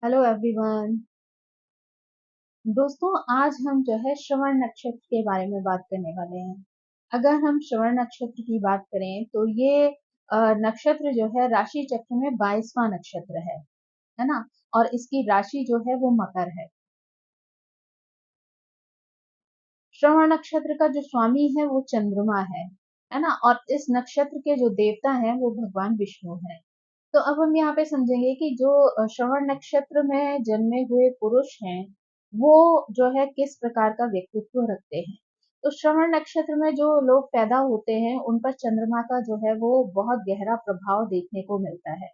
Hello everyone. दोस्तों, आज हम जो है श्रवण नक्षत्र के बारे में बात करने वाले हैं। अगर हम श्रवण नक्षत्र की बात करें तो ये नक्षत्र जो है राशि चक्र में 22वां नक्षत्र है ना। और इसकी राशि जो है वो मकर है। श्रवण नक्षत्र का जो स्वामी है वो चंद्रमा है ना। और इस नक्षत्र के जो देवता हैं वो भगवान विष्णु है। तो अब हम यहाँ पे समझेंगे कि जो श्रवण नक्षत्र में जन्मे हुए पुरुष हैं, वो जो है किस प्रकार का व्यक्तित्व रखते हैं। तो श्रवण नक्षत्र में जो लोग पैदा होते हैं, उन पर चंद्रमा का जो है वो बहुत गहरा प्रभाव देखने को मिलता है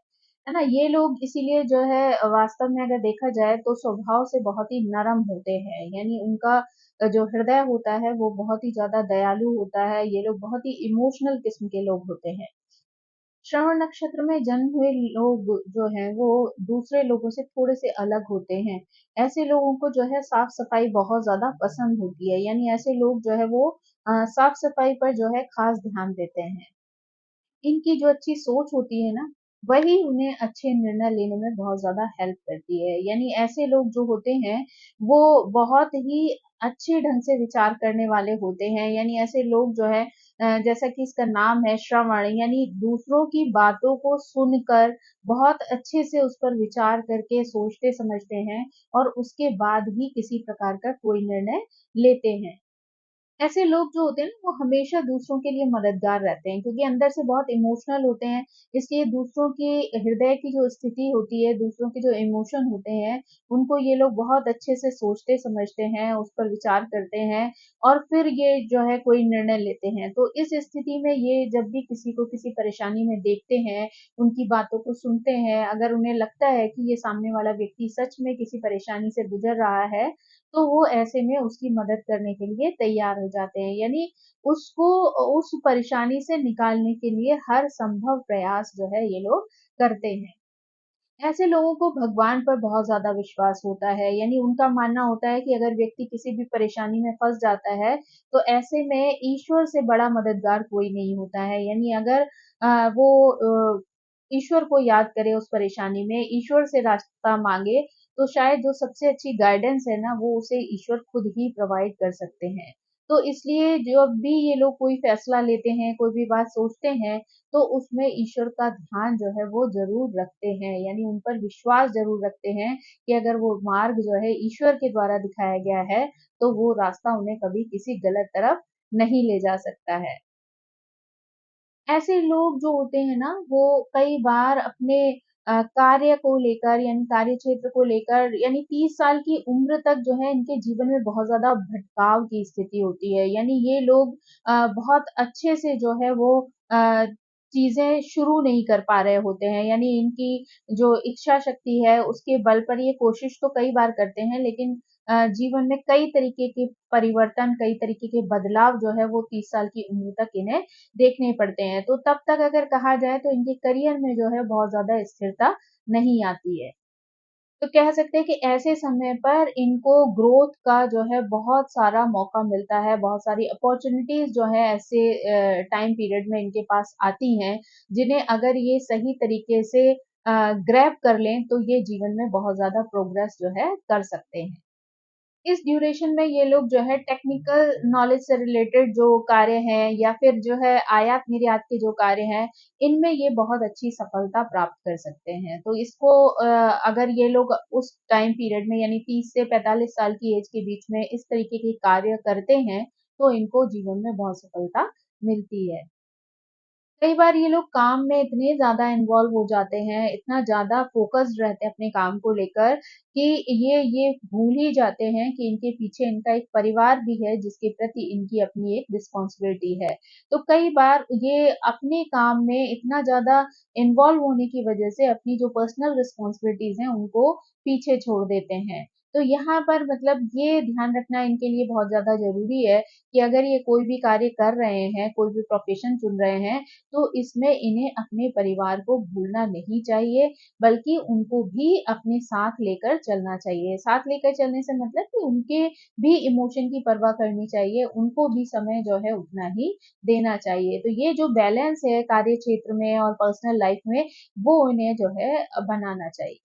ना। ये लोग इसीलिए जो है वास्तव में अगर देखा जाए तो स्वभाव से बहुत ही नरम होते हैं। यानी उनका जो हृदय होता है वो बहुत ही ज्यादा दयालु होता है। ये लोग बहुत ही इमोशनल किस्म के लोग होते हैं। श्रवण नक्षत्र में जन्म हुए लोग जो हैं वो दूसरे लोगों से थोड़े से अलग होते हैं। ऐसे लोगों को जो है साफ सफाई बहुत ज्यादा पसंद होती है। यानी ऐसे लोग जो है वो साफ सफाई पर जो है खास ध्यान देते हैं। इनकी जो अच्छी सोच होती है ना, वही उन्हें अच्छे निर्णय लेने में बहुत ज़्यादा हेल्प करती है। यानी ऐसे लोग जो होते हैं, वो बहुत ही अच्छे ढंग से विचार करने वाले होते हैं। यानी ऐसे लोग जो है जैसा कि इसका नाम है श्रवण, यानी दूसरों की बातों को सुनकर बहुत अच्छे से उस पर विचार करके सोचते समझते हैं और उसके बाद ही किसी प्रकार का कोई निर्णय लेते हैं। ऐसे लोग जो होते हैं ना, वो हमेशा दूसरों के लिए मददगार रहते हैं, क्योंकि अंदर से बहुत इमोशनल होते हैं। इसलिए दूसरों की हृदय की जो स्थिति होती है, दूसरों के जो इमोशन होते हैं, उनको ये लोग बहुत अच्छे से सोचते समझते हैं, उस पर विचार करते हैं और फिर ये जो है कोई निर्णय लेते हैं। तो इस स्थिति में ये जब भी किसी को किसी परेशानी में देखते हैं, उनकी बातों को सुनते हैं, अगर उन्हें लगता है कि ये सामने वाला व्यक्ति सच में किसी परेशानी से गुजर रहा है, तो वो ऐसे में उसकी मदद करने के लिए तैयार हो जाते हैं। यानी उसको उस परेशानी से निकालने के लिए हर संभव प्रयास जो है ये लोग करते हैं। ऐसे लोगों को भगवान पर बहुत ज़्यादा विश्वास होता है। यानी उनका मानना होता है कि अगर व्यक्ति किसी भी परेशानी में फँस जाता है, तो ऐसे में ईश्वर से बड़ा मददगार कोई नहीं होता है। यानी अगर वो ईश्वर को याद करे उस परेशानी में, ईश्वर से रास्ता माँगे, तो शायद जो सबसे अच्छी गाइडेंस है ना, वो उसे ईश्वर खुद ही प्रोवाइड कर सकते हैं। तो इसलिए जब भी ये लोग कोई फैसला लेते हैं, कोई भी बात सोचते हैं, तो उसमें ईश्वर का ध्यान जो है वो ज़रूर रखते हैं। यानी उन पर विश्वास ज़रूर रखते हैं कि अगर वो मार्ग जो है ईश्वर के द्वारा दिखाया गया है, तो वो रास्ता उन्हें कभी किसी गलत तरफ नहीं ले जा सकता है। ऐसे लोग जो होते हैं ना, वो कई बार अपने कार्य को लेकर, यानी कार्य क्षेत्र को लेकर, यानी 30 साल की उम्र तक जो है इनके जीवन में बहुत ज़्यादा भटकाव की स्थिति होती है। यानी ये लोग बहुत अच्छे से जो है वो अ, चीज़ें शुरू नहीं कर पा रहे होते हैं। यानी इनकी जो इच्छा शक्ति है उसके बल पर ये कोशिश तो कई बार करते हैं, लेकिन जीवन में कई तरीके के परिवर्तन, कई तरीके के बदलाव जो है वो 30 साल की उम्र तक इन्हें देखने पड़ते हैं। तो तब तक अगर कहा जाए तो इनके करियर में जो है बहुत ज़्यादा स्थिरता नहीं आती है। तो कह सकते हैं कि ऐसे समय पर इनको ग्रोथ का जो है बहुत सारा मौका मिलता है, बहुत सारी अपॉर्च्युनिटीज़ जो है ऐसे टाइम पीरियड में इनके पास आती हैं, जिन्हें अगर ये सही तरीके से ग्रैब कर लें, तो ये जीवन में बहुत ज़्यादा प्रोग्रेस जो है कर सकते हैं। इस ड्यूरेशन में ये लोग जो है टेक्निकल नॉलेज से रिलेटेड जो कार्य हैं या फिर जो है आयात-निर्यात के जो कार्य हैं, इनमें ये बहुत अच्छी सफलता प्राप्त कर सकते हैं। तो इसको अगर ये लोग उस टाइम पीरियड में, यानी 30 से 45 साल की एज के बीच में इस तरीके के कार्य करते हैं, तो इनको जीवन में बहुत सफलता मिलती है। कई बार ये लोग काम में इतने ज़्यादा इन्वॉल्व हो जाते हैं, इतना ज़्यादा फ़ोकस्ड रहते हैं अपने काम को लेकर कि ये भूल ही जाते हैं कि इनके पीछे इनका एक परिवार भी है, जिसके प्रति इनकी अपनी एक रिस्पॉन्सिबिलिटी है। तो कई बार ये अपने काम में इतना ज़्यादा इन्वॉल्व होने की वजह से अपनी जो पर्सनल रिस्पॉन्सिबिलिटीज़ हैं, उनको पीछे छोड़ देते हैं। तो यहाँ पर मतलब ये ध्यान रखना इनके लिए बहुत ज़्यादा ज़रूरी है कि अगर ये कोई भी कार्य कर रहे हैं, कोई भी प्रोफ़ेशन चुन रहे हैं, तो इसमें इन्हें अपने परिवार को भूलना नहीं चाहिए, बल्कि उनको भी अपने साथ लेकर चलना चाहिए। साथ लेकर चलने से मतलब कि उनके भी इमोशन की परवाह करनी चाहिए, उनको भी समय जो है उतना ही देना चाहिए। तो ये जो बैलेंस है कार्य क्षेत्र में और पर्सनल लाइफ में, वो इन्हें जो है बनाना चाहिए।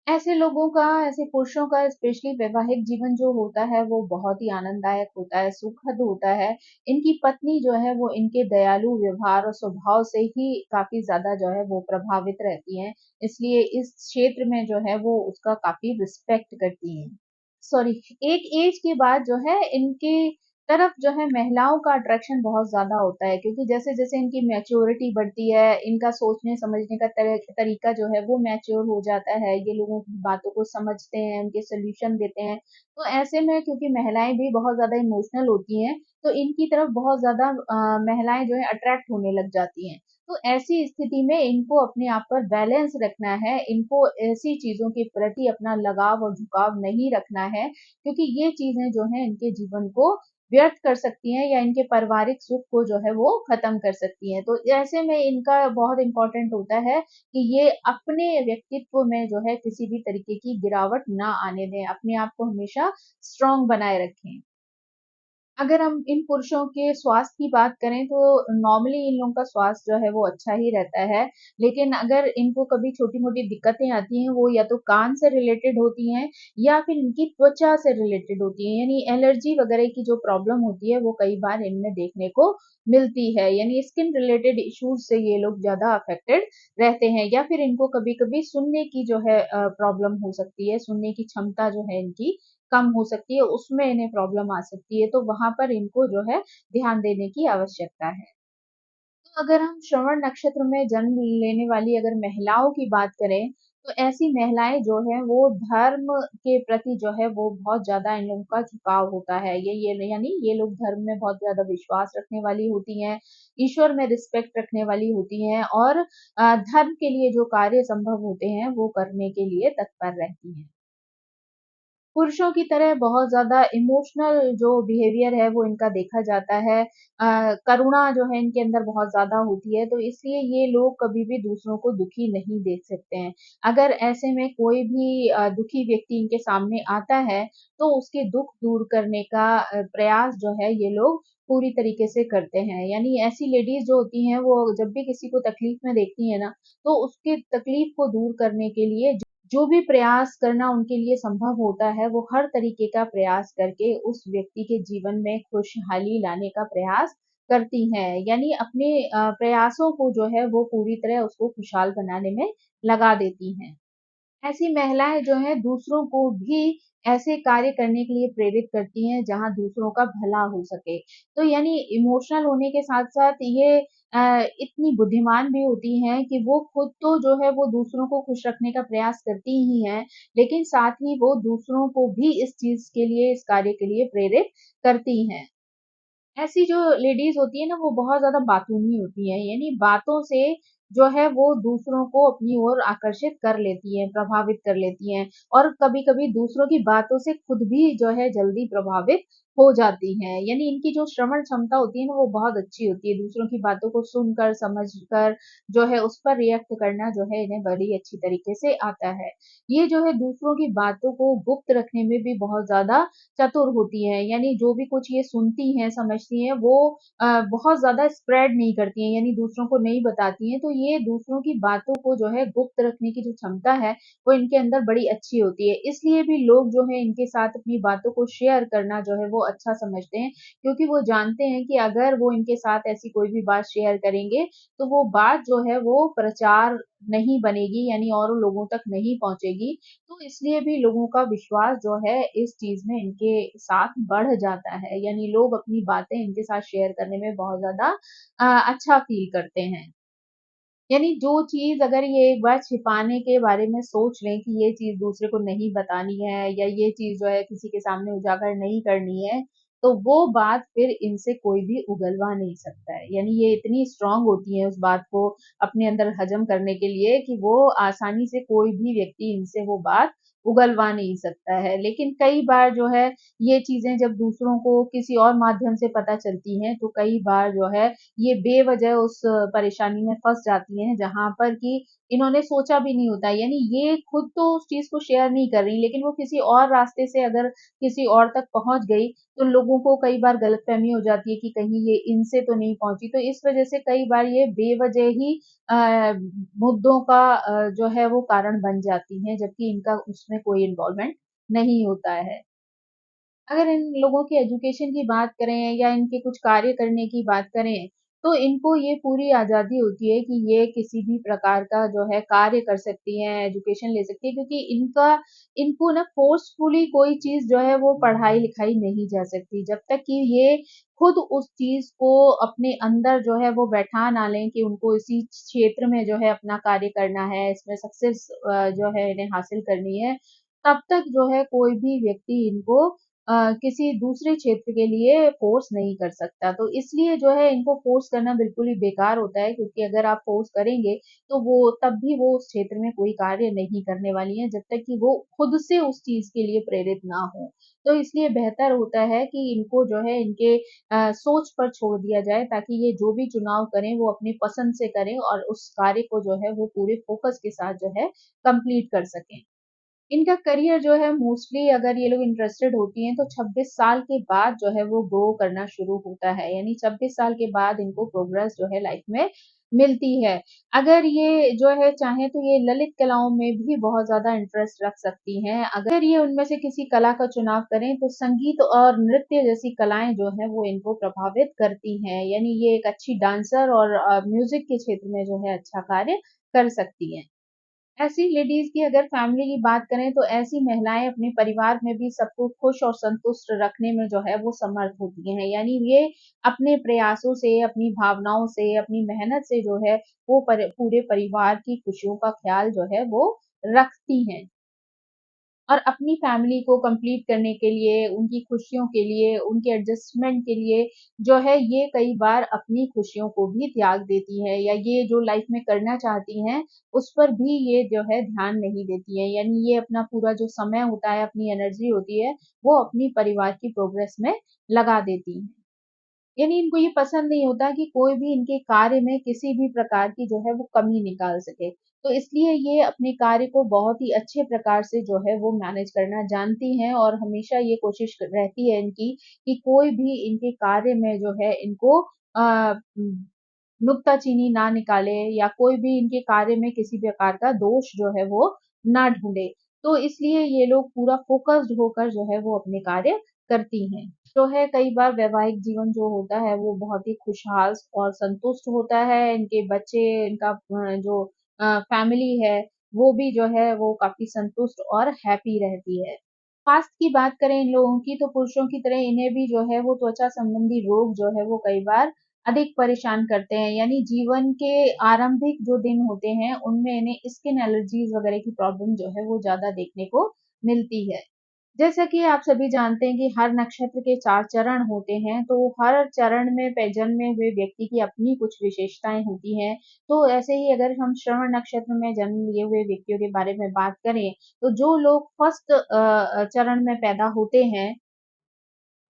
ऐसे लोगों का, ऐसे पुरुषों का स्पेशली वैवाहिक जीवन जो होता है वो बहुत ही आनंददायक होता है, सुखद होता है। इनकी पत्नी जो है वो इनके दयालु व्यवहार और स्वभाव से ही काफ़ी ज़्यादा जो है वो प्रभावित रहती हैं। इसलिए इस क्षेत्र में जो है वो उसका काफ़ी रिस्पेक्ट करती हैं। सॉरी, एक एज के बाद जो है इनकी तरफ जो है महिलाओं का अट्रैक्शन बहुत ज्यादा होता है, क्योंकि जैसे जैसे इनकी मैच्योरिटी बढ़ती है, इनका सोचने समझने का तरीका जो है वो मैच्योर हो जाता है, ये लोगों की बातों को समझते हैं, उनके सोल्यूशन देते हैं। तो ऐसे में क्योंकि महिलाएं भी बहुत ज्यादा इमोशनल होती हैं, तो इनकी तरफ बहुत ज्यादा महिलाएं जो है अट्रैक्ट होने लग जाती हैं। तो ऐसी स्थिति में इनको अपने आप पर बैलेंस रखना है, इनको ऐसी चीजों के प्रति अपना लगाव और झुकाव नहीं रखना है, क्योंकि ये चीजें जो है इनके जीवन को व्यर्थ कर सकती हैं या इनके पारिवारिक सुख को जो है वो खत्म कर सकती हैं। तो ऐसे में इनका बहुत इंपॉर्टेंट होता है कि ये अपने व्यक्तित्व में जो है किसी भी तरीके की गिरावट ना आने दें, अपने आप को हमेशा स्ट्रांग बनाए रखें। अगर हम इन पुरुषों के स्वास्थ्य की बात करें तो नॉर्मली इन लोगों का स्वास्थ्य जो है वो अच्छा ही रहता है। लेकिन अगर इनको कभी छोटी-मोटी दिक्कतें आती हैं, वो या तो कान से रिलेटेड होती हैं या फिर इनकी त्वचा से रिलेटेड होती हैं। यानी एलर्जी वगैरह की जो प्रॉब्लम होती है, वो कई बार इनमें देखने को मिलती है। यानी स्किन रिलेटेड इश्यूज़ से ये लोग ज़्यादा अफ़ेक्टेड रहते हैं, या फिर इनको कभी-कभी सुनने की जो है प्रॉब्लम हो सकती है, सुनने की क्षमता जो है इनकी कम हो सकती है, उसमें इन्हें प्रॉब्लम आ सकती है, तो वहाँ पर इनको जो है ध्यान देने की आवश्यकता है। तो अगर हम श्रवण नक्षत्र में जन्म लेने वाली अगर महिलाओं की बात करें, तो ऐसी महिलाएं जो है वो धर्म के प्रति जो है वो बहुत ज्यादा इन लोगों का झुकाव होता है। ये यानी ये लोग धर्म में बहुत ज्यादा विश्वास रखने वाली होती हैं, ईश्वर में रिस्पेक्ट रखने वाली होती हैं, और धर्म के लिए जो कार्य संभव होते हैं वो करने के लिए तत्पर रहती हैं। पुरुषों की तरह बहुत ज़्यादा इमोशनल जो बिहेवियर है वो इनका देखा जाता है। करुणा जो है इनके अंदर बहुत ज़्यादा होती है, तो इसलिए ये लोग कभी भी दूसरों को दुखी नहीं देख सकते हैं। अगर ऐसे में कोई भी दुखी व्यक्ति इनके सामने आता है, तो उसके दुःख दूर करने का प्रयास जो है ये लोग पूरी तरीके से करते हैं। यानी ऐसी लेडीज़ जो होती हैं वो जब भी किसी को तकलीफ में देखती हैं ना, तो उसकी तकलीफ को दूर करने के लिए जो भी प्रयास करना उनके लिए संभव होता है, वो हर तरीके का प्रयास करके उस व्यक्ति के जीवन में खुशहाली लाने का प्रयास करती हैं। यानी अपने प्रयासों को जो है वो पूरी तरह उसको खुशहाल बनाने में लगा देती हैं। ऐसी महिलाएं जो हैं दूसरों को भी ऐसे कार्य करने के लिए प्रेरित करती हैं जहां दूसरों का भला हो सके। तो यानी इमोशनल होने के साथ साथ ये इतनी बुद्धिमान भी होती हैं कि वो खुद तो जो है वो दूसरों को खुश रखने का प्रयास करती ही हैं, लेकिन साथ ही वो दूसरों को भी इस चीज के लिए, इस कार्य के लिए प्रेरित करती हैं। ऐसी जो लेडीज होती है ना वो बहुत ज्यादा बातूनी होती है, यानी बातों से जो है वो दूसरों को अपनी ओर आकर्षित कर लेती हैं, प्रभावित कर लेती हैं, और कभी-कभी दूसरों की बातों से खुद भी जो है जल्दी प्रभावित हो जाती हैं। यानी इनकी जो श्रवण क्षमता होती है ना वो बहुत अच्छी होती है, दूसरों की बातों को सुनकर, समझकर जो है उस पर रिएक्ट करना जो है इन्हें बड़ी अच्छी तरीके से आता है। ये जो है दूसरों की बातों को गुप्त रखने में भी बहुत ज्यादा चतुर होती हैं, यानी जो भी कुछ ये सुनती हैं, समझती हैं, वो बहुत ज़्यादा स्प्रेड नहीं करती हैं, यानी दूसरों को नहीं बताती हैं। तो ये दूसरों की बातों को जो है गुप्त रखने की जो क्षमता है, वो इनके अंदर बड़ी अच्छी होती है। इसलिए भी लोग जो है इनके साथ अपनी बातों को शेयर करना जो है वो अच्छा समझते हैं, क्योंकि वो जानते हैं कि अगर वो इनके साथ ऐसी कोई भी बात शेयर करेंगे, तो वो बात जो है वो प्रचार नहीं बनेगी, यानी और लोगों तक नहीं पहुँचेगी। तो इसलिए भी लोगों का विश्वास जो है इस चीज में इनके साथ बढ़ जाता है, यानी लोग अपनी बातें इनके साथ शेयर करने में बहुत ज्यादा अच्छा फील करते हैं। यानी जो चीज अगर ये एक बार छिपाने के बारे में सोच लें कि ये चीज दूसरे को नहीं बतानी है या ये चीज जो है किसी के सामने उजागर नहीं करनी है, तो वो बात फिर इनसे कोई भी उगलवा नहीं सकता है। यानी ये इतनी स्ट्रांग होती है उस बात को अपने अंदर हजम करने के लिए कि वो आसानी से कोई भी व्यक्ति इनसे वो बात उगलवा नहीं सकता है। लेकिन कई बार जो है ये चीजें जब दूसरों को किसी और माध्यम से पता चलती हैं, तो कई बार जो है ये बेवजह उस परेशानी में फँस जाती हैं, जहाँ पर कि इन्होंने सोचा भी नहीं होता है। यानी ये खुद तो उस चीज़ को शेयर नहीं कर रही, लेकिन वो किसी और रास्ते से अगर किसी और तक पहुँच गई, तो लोगों को कई बार गलतफहमी हो जाती है कि कहीं ये इनसे तो नहीं पहुंची, तो इस वजह से कई बार ये बेवजह ही मुद्दों का जो है वो कारण बन जाती हैं, जबकि इनका उसमें कोई इन्वॉल्वमेंट नहीं होता है। अगर इन लोगों की एजुकेशन की बात करें या इनके कुछ कार्य करने की बात करें, तो इनको ये पूरी आज़ादी होती है कि ये किसी भी प्रकार का जो है कार्य कर सकती हैं, एजुकेशन ले सकती है, क्योंकि इनको ना फ़ोर्सफुली कोई चीज़ जो है वो पढ़ाई-लिखाई नहीं जा सकती। जब तक कि ये खुद उस चीज़ को अपने अंदर जो है वो बैठा ना लें कि उनको इसी क्षेत्र में जो है अपना कार्य करना है, इसमें सक्सेस जो है इन्हें हासिल करनी है, तब तक जो है कोई भी व्यक्ति इनको किसी दूसरे क्षेत्र के लिए फ़ोर्स नहीं कर सकता। तो इसलिए जो है इनको फ़ोर्स करना बिल्कुल ही बेकार होता है, क्योंकि अगर आप फ़ोर्स करेंगे तो वो तब भी वो उस क्षेत्र में कोई कार्य नहीं करने वाली हैं, जब तक कि वो खुद से उस चीज़ के लिए प्रेरित ना हों। तो इसलिए बेहतर होता है कि इनको जो है इनके सोच पर छोड़ दिया जाए, ताकि ये जो भी चुनाव करें वो अपनी पसंद से करें और उस कार्य को जो है वो पूरे फ़ोकस के साथ जो है कंप्लीट कर सकें। इनका करियर जो है मोस्टली अगर ये लोग इंटरेस्टेड होती हैं तो 26 साल के बाद जो है वो ग्रो करना शुरू होता है, यानी 26 साल के बाद इनको प्रोग्रेस जो है लाइफ में मिलती है। अगर ये जो है चाहें तो ये ललित कलाओं में भी बहुत ज़्यादा इंटरेस्ट रख सकती हैं। अगर ये उनमें से किसी कला का चुनाव करें तो संगीत और नृत्य जैसी कलाएँ जो हैं वो इनको प्रभावित करती हैं, यानी ये एक अच्छी डांसर और म्यूज़िक के क्षेत्र में जो है अच्छा कार्य कर सकती हैं। ऐसी लेडीज़ की अगर फैमिली की बात करें तो ऐसी महिलाएँ अपने परिवार में भी सबको खुश और संतुष्ट रखने में जो है वो समर्थ होती हैं। यानी ये अपने प्रयासों से, अपनी भावनाओं से, अपनी मेहनत से जो है वो पूरे परिवार की खुशियों का ख़्याल जो है वो रखती हैं। और अपनी फैमिली को कंप्लीट करने के लिए, उनकी खुशियों के लिए, उनके एडजस्टमेंट के लिए जो है ये कई बार अपनी खुशियों को भी त्याग देती हैं, या ये जो लाइफ में करना चाहती हैं, उस पर भी ये जो है ध्यान नहीं देती हैं। यानी ये अपना पूरा जो समय होता है, अपनी एनर्जी होती है, वो अपनी परिवार की प्रोग्रेस में लगा देती हैं। यानी इनको ये पसंद नहीं होता कि कोई भी इनके कार्य में किसी भी प्रकार की जो है वो कमी निकाल सके। तो इसलिए ये अपने कार्य को बहुत ही अच्छे प्रकार से जो है वो मैनेज करना जानती हैं, और हमेशा ये कोशिश रहती है इनकी कि कोई भी इनके कार्य में जो है इनको नुक्ताचीनी ना निकाले, या कोई भी इनके कार्य में किसी प्रकार का दोष जो है वो ना ढूंढे। तो इसलिए ये लोग पूरा फोकस्ड होकर जो है वो अपने कार्य करती हैं। जो है कई बार वैवाहिक जीवन जो होता है वो बहुत ही खुशहाल और संतुष्ट होता है। इनके बच्चे, इनका जो फैमिली है वो भी जो है वो काफ़ी संतुष्ट और हैप्पी रहती है। स्वास्थ्य की बात करें इन लोगों की, तो पुरुषों की तरह इन्हें भी जो है वो त्वचा संबंधी रोग जो है वो कई बार अधिक परेशान करते हैं। यानी जीवन के आरंभिक जो दिन होते हैं उनमें इन्हें स्किन एलर्जीज़ वगैरह की प्रॉब्लम जो है वो ज़्यादा देखने को मिलती है। जैसा कि आप सभी जानते हैं कि हर नक्षत्र के 4 चरण होते हैं, तो हर चरण में जन्मे हुए व्यक्ति की अपनी कुछ विशेषताएँ होती हैं। तो ऐसे ही अगर हम श्रवण नक्षत्र में जन्म लिए हुए व्यक्तियों के बारे में बात करें, तो जो लोग फर्स्ट चरण में पैदा होते हैं,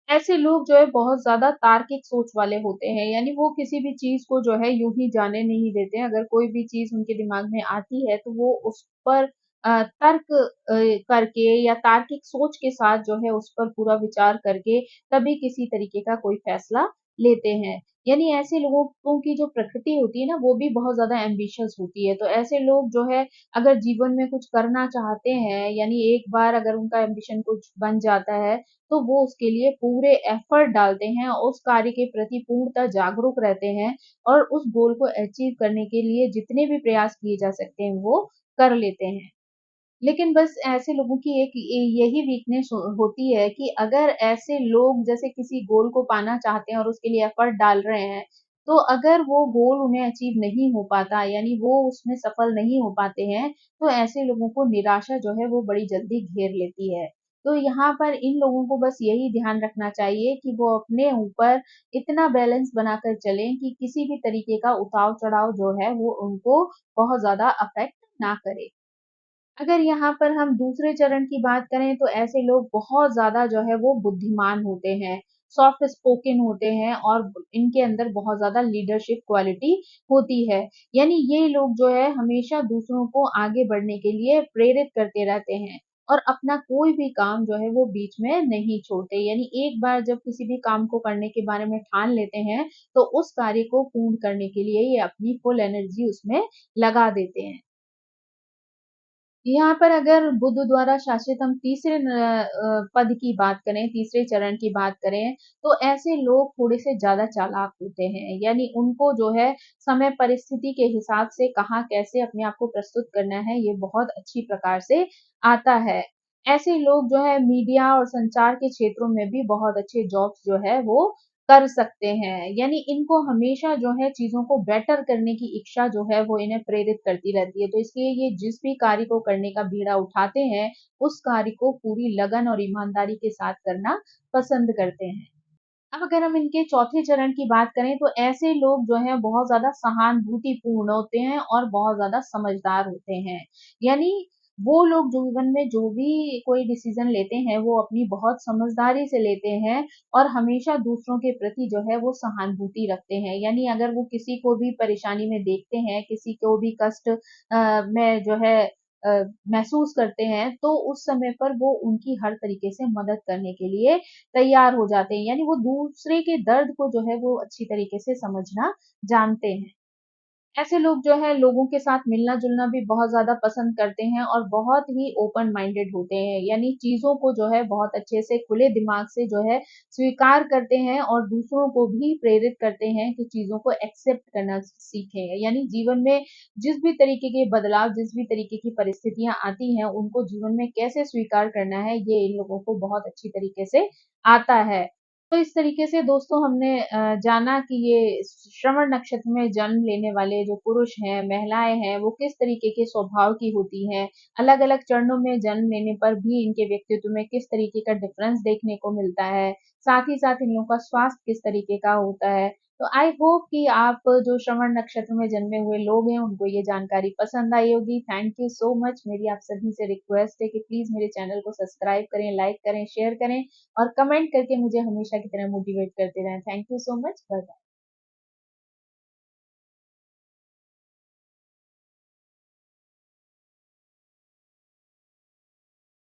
ऐसे लोग जो है बहुत ज़्यादा तार्किक सोच वाले होते हैं, यानी वो किसी भी चीज़ को जो है यूँ ही जाने नहीं देते हैं। अगर कोई भी चीज़ उनके दिमाग में आती है तो वो उस पर तर्क करके या तार्किक सोच के साथ जो है उस पर पूरा विचार करके तभी किसी तरीके का कोई फैसला लेते हैं। यानी ऐसे लोगों की जो प्रकृति होती है ना वो भी बहुत ज़्यादा एम्बिशियस होती है। तो ऐसे लोग जो है अगर जीवन में कुछ करना चाहते हैं, यानी एक बार अगर उनका एम्बिशन कुछ बन जाता है तो वो उसके लिए पूरे एफर्ट डालते हैं, उस कार्य के प्रति पूर्णतः जागरूक रहते हैं और उस गोल को अचीव करने के लिए जितने भी प्रयास किए जा सकते हैं, वो कर लेते हैं। लेकिन बस ऐसे लोगों की एक यही वीकनेस होती है कि अगर ऐसे लोग जैसे किसी गोल को पाना चाहते हैं और उसके लिए एफर्ट डाल रहे हैं, तो अगर वो गोल उन्हें अचीव नहीं हो पाता, यानी वो उसमें सफल नहीं हो पाते हैं, तो ऐसे लोगों को निराशा जो है वो बड़ी जल्दी घेर लेती है। तो यहाँ पर इन लोगों को बस यही ध्यान रखना चाहिए कि वो अपने ऊपर इतना बैलेंस बनाकर चलें कि किसी भी तरीके का उतार-चढ़ाव जो है वो उनको बहुत ज़्यादा अफ़ेक्ट ना करे। अगर यहाँ पर हम दूसरे चरण की बात करें तो ऐसे लोग बहुत ज़्यादा जो है वो बुद्धिमान होते हैं, सॉफ्ट स्पोकन होते हैं और इनके अंदर बहुत ज़्यादा लीडरशिप क्वालिटी होती है। यानी ये लोग जो है हमेशा दूसरों को आगे बढ़ने के लिए प्रेरित करते रहते हैं और अपना कोई भी काम जो है वो बीच में नहीं छोड़ते। यानी एक बार जब किसी भी काम को करने के बारे में ठान लेते हैं, तो उस कार्य को पूर्ण करने के लिए ये अपनी फुल एनर्जी उसमें लगा देते हैं। यहाँ पर अगर बुद्ध द्वारा शासित हम तीसरे पद की बात करें, तीसरे चरण की बात करें, तो ऐसे लोग थोड़े से ज़्यादा चालाक होते हैं। यानी उनको जो है समय परिस्थिति के हिसाब से कहाँ कैसे अपने आप को प्रस्तुत करना है, ये बहुत अच्छी प्रकार से आता है। ऐसे लोग जो है मीडिया और संचार के क्षेत्रों में भी बहुत अच्छे जॉब्स जो है वो कर सकते हैं। यानी इनको हमेशा जो है चीज़ों को बेटर करने की इच्छा जो है वो इन्हें प्रेरित करती रहती है। तो इसलिए ये जिस भी कार्य को करने का बीड़ा उठाते हैं, उस कार्य को पूरी लगन और ईमानदारी के साथ करना पसंद करते हैं। अब अगर हम इनके चौथे चरण की बात करें, तो ऐसे लोग जो हैं बहुत ज़्यादा सहानुभूतिपूर्ण होते हैं और बहुत ज़्यादा समझदार होते हैं। यानी वो लोग जो जीवन में जो भी कोई डिसीज़न लेते हैं, वो अपनी बहुत समझदारी से लेते हैं और हमेशा दूसरों के प्रति जो है वो सहानुभूति रखते हैं। यानी अगर वो किसी को भी परेशानी में देखते हैं, किसी को भी कष्ट में जो है अ, महसूस करते हैं, तो उस समय पर वो उनकी हर तरीके से मदद करने के लिए तैयार हो जाते हैं। यानी वो दूसरे के दर्द को जो है वो अच्छी तरीके से समझना जानते हैं। ऐसे लोग जो है लोगों के साथ मिलना-जुलना भी बहुत ज़्यादा पसंद करते हैं और बहुत ही ओपन माइंडेड होते हैं। यानी चीज़ों को जो है बहुत अच्छे से खुले दिमाग से जो है स्वीकार करते हैं और दूसरों को भी प्रेरित करते हैं कि चीज़ों को एक्सेप्ट करना सीखें। यानी जीवन में जिस भी तरीके के बदलाव, जिस भी तरीके की परिस्थितियाँ आती हैं, उनको जीवन में कैसे स्वीकार करना है, ये इन लोगों को बहुत अच्छी तरीके से आता है। तो इस तरीके से दोस्तों हमने जाना कि ये श्रवण नक्षत्र में जन्म लेने वाले जो पुरुष हैं, महिलाएँ हैं, वो किस तरीके के स्वभाव की होती हैं। अलग-अलग चरणों में जन्म लेने पर भी इनके व्यक्तित्व में किस तरीके का डिफ़रेंस देखने को मिलता है। साथ ही साथ इन लोगों का स्वास्थ्य किस तरीके का होता है। तो आई होप कि आप जो श्रवण नक्षत्र में जन्मे हुए लोग हैं, उनको ये जानकारी पसंद आई होगी। Thank you so much. मेरी आप सभी से रिक्वेस्ट है कि प्लीज़ मेरे चैनल को सब्सक्राइब करें, लाइक करें, शेयर करें और कमेंट करके मुझे हमेशा की तरह मोटिवेट करते रहें। Thank you so much. Bye bye.